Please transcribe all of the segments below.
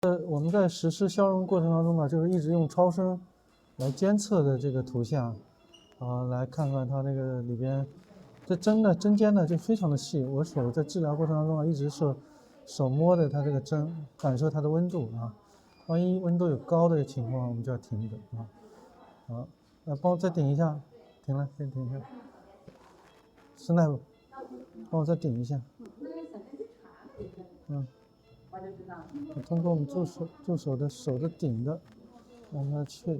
我们在实施消融过程当中呢，就是一直用超声来监测的这个图像，来看看它那个里边，这针尖呢就非常的细。我手在治疗过程当中啊，一直是手摸着它这个针，感受它的温度啊。万一温度有高的情况，我们就要停止啊。好，帮我再顶一下，停了，先停一下。施耐，帮我再顶一下。通过我们助手的手的顶的，让它去，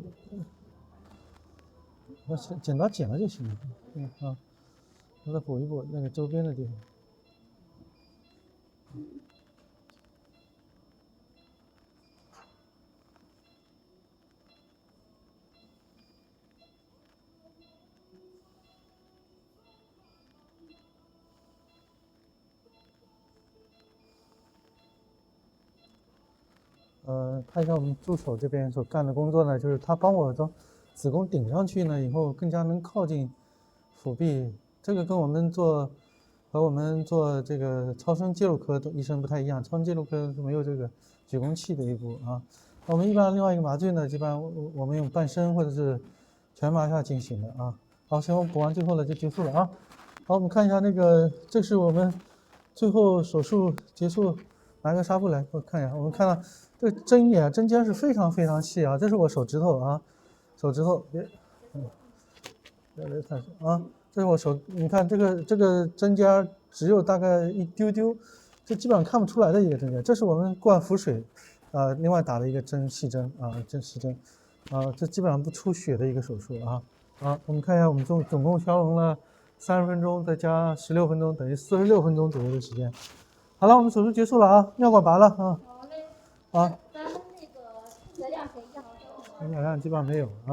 我剪刀剪了就行了。我再补一补那个周边的地方。看一下我们助手这边所干的工作呢，就是他帮我的子宫顶上去呢，以后更加能靠近腹壁。这个跟我们做这个超声介入科的医生不太一样，超声介入科是没有这个举弓器的一步啊。我们一般另外一个麻醉呢，一般我们用半身或者是全麻下进行的啊。好，行，我们补完最后了就结束了啊。好，我们看一下那个，这是我们最后手术结束，拿个纱布来，我看一下。我们看到这个针眼、针尖是非常非常细啊，这是我手指头啊，手指头别太啊，这是我手，你看这个针尖只有大概一丢丢，这基本上看不出来的一个针尖。这是我们灌腹水，另外打了一个细针啊，细针，这基本上不出血的一个手术啊。好，我们看一下，我们总共消融了30分钟，再加16分钟，等于46分钟左右的时间。好了，我们手术结束了啊，尿管拔了啊。好嘞。咱们那个出血量谁要？出血量基本上没有啊。